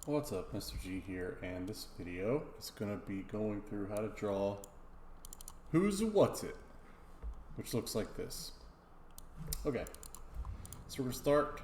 What's up, Mr. G here, and this video is going to be going through how to draw Whooziwhatzit, which looks like this. Okay, so we're going to start,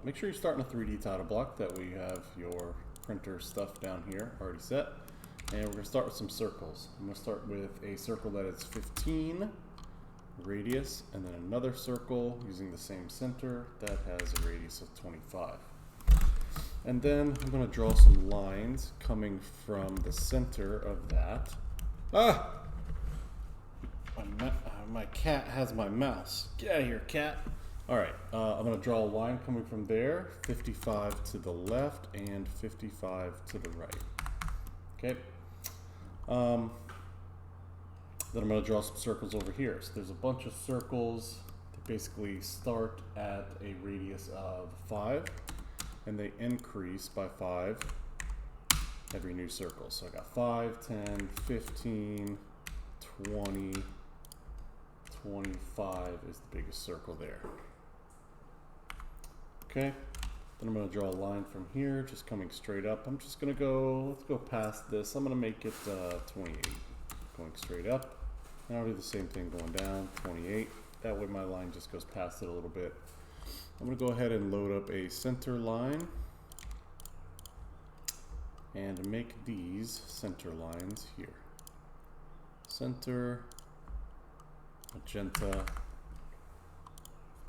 make sure you start in a 3D title block, that way you have your printer stuff down here already set. And we're going to start with some circles. I'm going to start with a circle that is 15 radius, and then another circle using the same center that has a radius of 25. And then I'm going to draw some lines coming from the center of that. My cat has my mouse. Get out of here, cat. Alright, I'm going to draw a line coming from there, 55 to the left and 55 to the right. Okay. Then I'm going to draw some circles over here. So there's a bunch of circles that basically start at a radius of 5. And they increase by 5 every new circle. So I got 5, 10, 15, 20, 25 is the biggest circle there. Okay, then I'm going to draw a line from here, just coming straight up. I'm just going to go, let's go past this. I'm going to make it 28, going straight up. And I'll do the same thing going down, 28. That way my line just goes past it a little bit. I'm going to go ahead and load up a center line and make these center lines here. Center, magenta,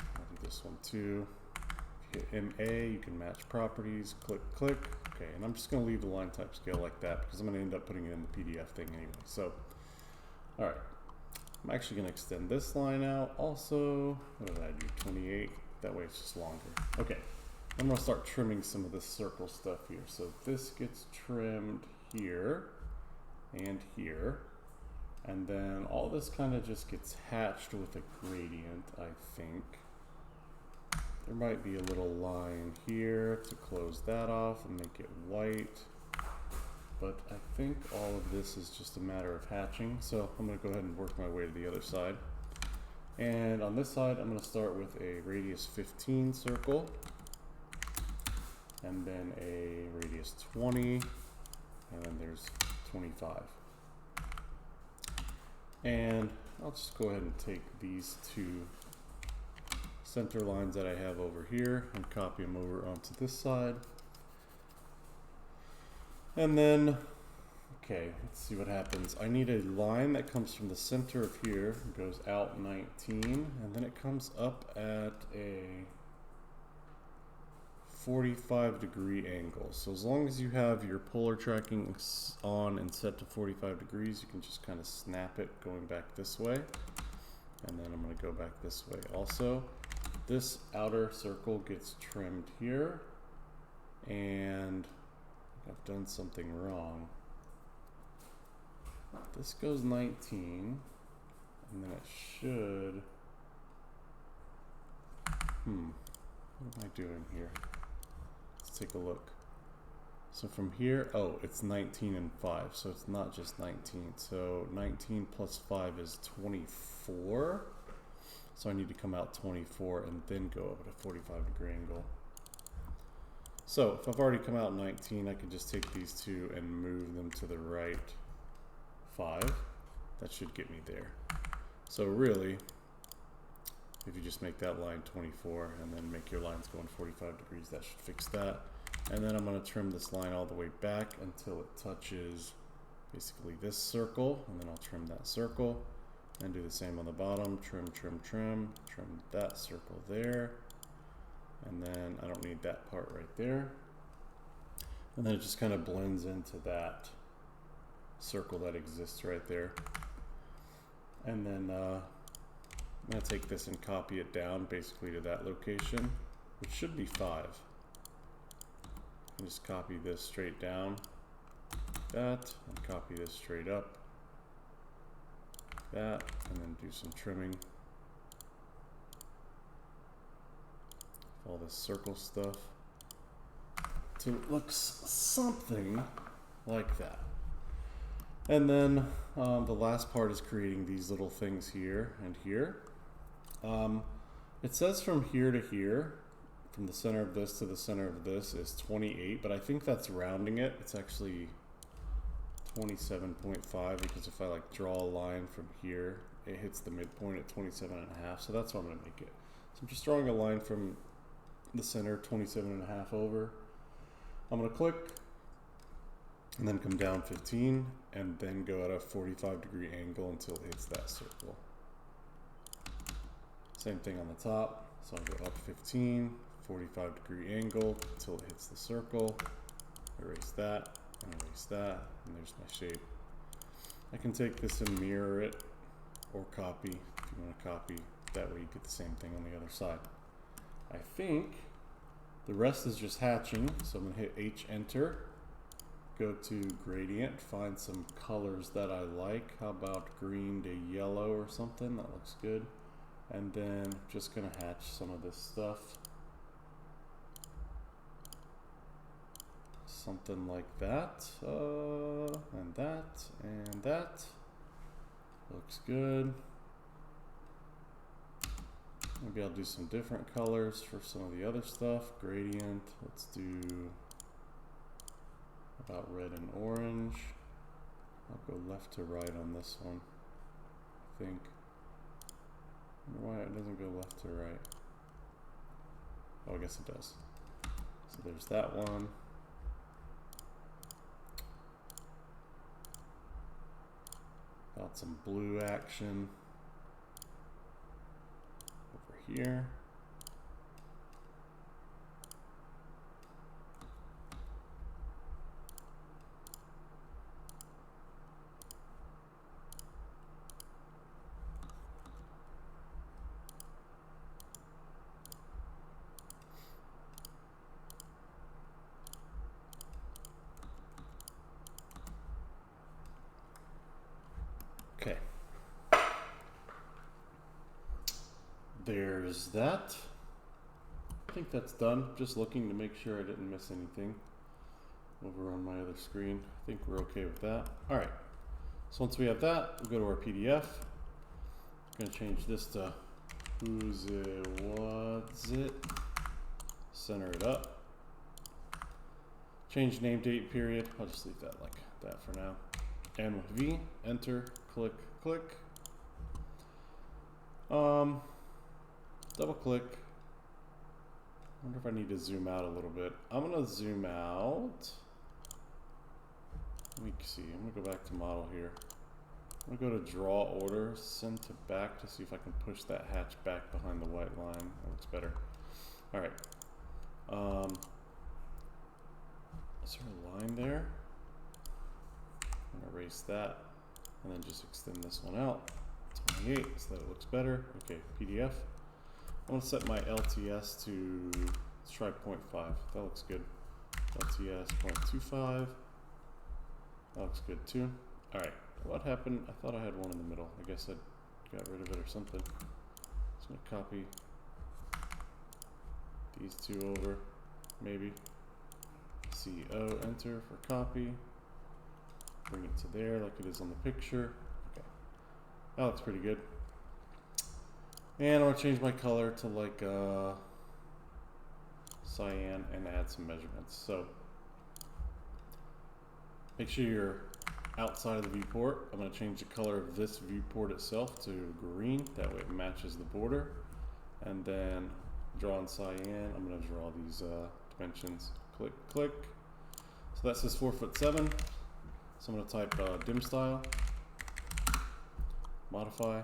I'll do this one too. If you hit MA, you can match properties, click, click. Okay, and I'm just going to leave the line type scale like that because I'm going to end up putting it in the PDF thing anyway. So, alright, I'm actually going to extend this line out also. What did I do, 28? That way it's just longer. Okay, I'm going to start trimming some of this circle stuff here. So this gets trimmed here and here. And then all this kind of just gets hatched with a gradient, I think. There might be a little line here to close that off and make it white. But I think all of this is just a matter of hatching. So I'm going to go ahead and work my way to the other side. And on this side, I'm going to start with a radius 15 circle, and then a radius 20, and then there's 25. And I'll just go ahead and take these two center lines that I have over here and copy them over onto this side. And then, okay, let's see what happens. I need a line that comes from the center of here, goes out 19, and then it comes up at a 45-degree angle. So as long as you have your polar tracking on and set to 45 degrees, you can just kind of snap it going back this way. And then I'm going to go back this way also. This outer circle gets trimmed here, and I've done something wrong. This goes 19, and then it should, what am I doing here? Let's take a look. So from here, oh, it's 19 and 5, so it's not just 19. So 19 plus 5 is 24. So I need to come out 24 and then go up at a 45-degree angle. So if I've already come out 19, I can just take these two and move them to the right 5. That should get me there. So really, if you just make that line 24 and then make your lines going 45 degrees, that should fix that. And then I'm going to trim this line all the way back until it touches basically this circle, and then I'll trim that circle and do the same on the bottom. Trim, trim, trim, trim that circle there, and then I don't need that part right there. And then it just kind of blends into that circle that exists right there. And then I'm going to take this and copy it down basically to that location, which should be 5. And just copy this straight down, that, and copy this straight up, that, and then do some trimming. All this circle stuff till it looks something like that. And then the last part is creating these little things here and here. It says from here to here from the center of this to the center of this is 28, but I think that's rounding it. It's actually 27.5 because if I like draw a line from here, it hits the midpoint at 27.5, so that's what I'm going to make it. So I'm just drawing a line from the center 27.5 over. I'm going to click and then come down 15 and then go at a 45-degree angle until it hits that circle. Same thing on the top, so I'll go up 15, 45-degree angle until it hits the circle. Erase that, and erase that, and there's my shape. I can take this and mirror it, or copy, if you want to copy. That way you get the same thing on the other side. I think the rest is just hatching, so I'm going to hit H, enter. Go to gradient, find some colors that I like. How about green to yellow or something? That looks good. And then just gonna hatch some of this stuff. Something like that. And that, and that. Looks good. Maybe I'll do some different colors for some of the other stuff. Gradient, let's do about red and orange. I'll go left to right on this one, I think. I wonder why it doesn't go left to right. Oh, I guess it does. So there's that one. Got some blue action over here. Okay, there's that. I think that's done. Just looking to make sure I didn't miss anything over on my other screen. I think we're okay with that. All right, so once we have that, we'll go to our PDF. I'm gonna change this to Whooziwhatzit. Center it up. Change name, date, period. I'll just leave that like that for now. And with V, enter, click, click. Double click. I wonder if I need to zoom out a little bit. I'm gonna zoom out. Let me see, I'm gonna go back to model here. I'm gonna go to draw order, send to back to see if I can push that hatch back behind the white line. That looks better. All right. Is there a line there? I'm gonna erase that and then just extend this one out 28 so that it looks better. Okay, PDF. I'm gonna set my LTS to, let's try 0.5. That looks good. LTS 0.25. That looks good too. All right, what happened? I thought I had one in the middle. I guess I got rid of it or something. Just gonna copy these two over, maybe. CO, enter for copy. Bring it to there like it is on the picture. Okay, that looks pretty good. And I'm gonna change my color to like cyan and add some measurements. So make sure you're outside of the viewport. I'm gonna change the color of this viewport itself to green. That way it matches the border. And then draw in cyan. I'm gonna draw these dimensions. Click, click. So that says 4'7". So I'm going to type dim style, modify,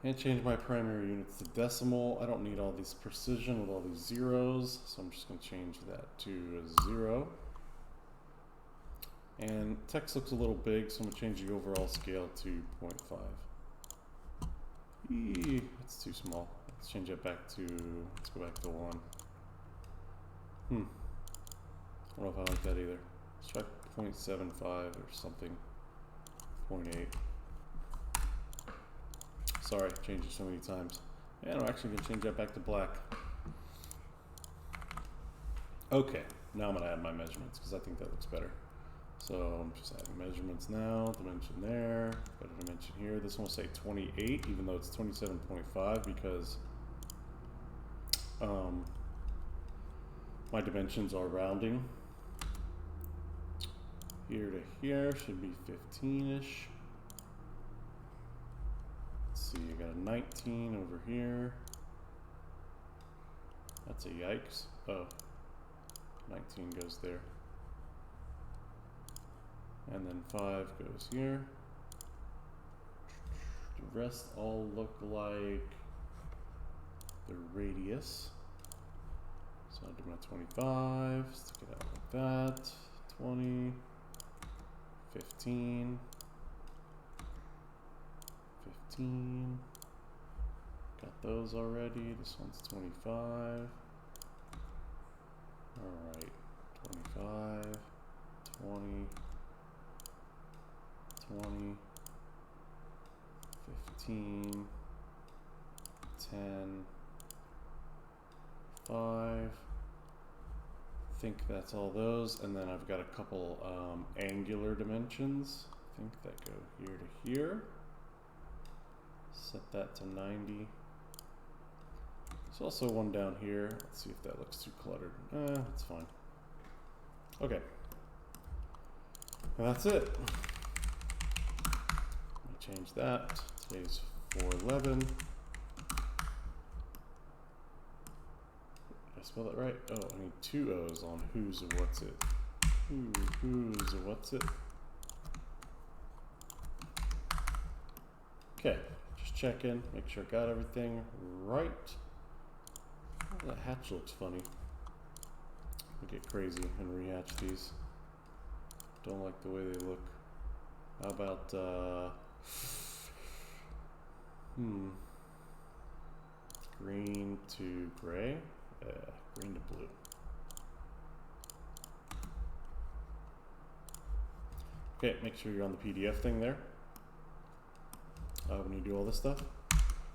and change my primary units to decimal. I don't need all this precision with all these zeros, so I'm just going to change that to a 0. And text looks a little big, so I'm going to change the overall scale to 0.5. That's too small. Let's change that back to, let's go back to 1. I don't know if I like that either. Let's try 0.75 or something. 0.8. Sorry, changed it so many times. And I'm actually going to change that back to black. Okay, now I'm going to add my measurements because I think that looks better. So I'm just adding measurements now. Dimension there. Got a dimension here. This one will say 28, even though it's 27.5 because my dimensions are rounding. Here to here should be 15-ish. Let's see, I got a 19 over here. That's a yikes. Oh, 19 goes there. And then 5 goes here. The rest all look like the radius. So I'll do my 25, stick it out like that. 20, 15, 15. Got those already. This one's 25. Alright, 25, 20, 20, 15, 10, 5. I think that's all those, and then I've got a couple angular dimensions. I think that go here to here. Set that to 90. There's also one down here. Let's see if that looks too cluttered. It's fine. Okay. And that's it. Let me change that. Today's 4/11. Did I spell that right? Oh, I need 2 O's on Whooziwhatzit. Whooziwhatzit. Okay, just check in, make sure I got everything right. Oh, that hatch looks funny. I'll get crazy and rehatch these. Don't like the way they look. How about, green to gray? Green to blue. Okay, make sure you're on the PDF thing there. When you do all this stuff.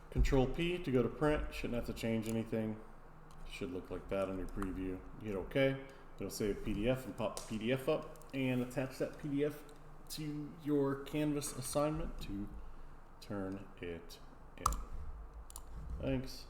Control P to go to print. Shouldn't have to change anything. Should look like that on your preview. You hit OK. It'll save PDF and pop the PDF up and attach that PDF to your Canvas assignment to turn it in. Thanks.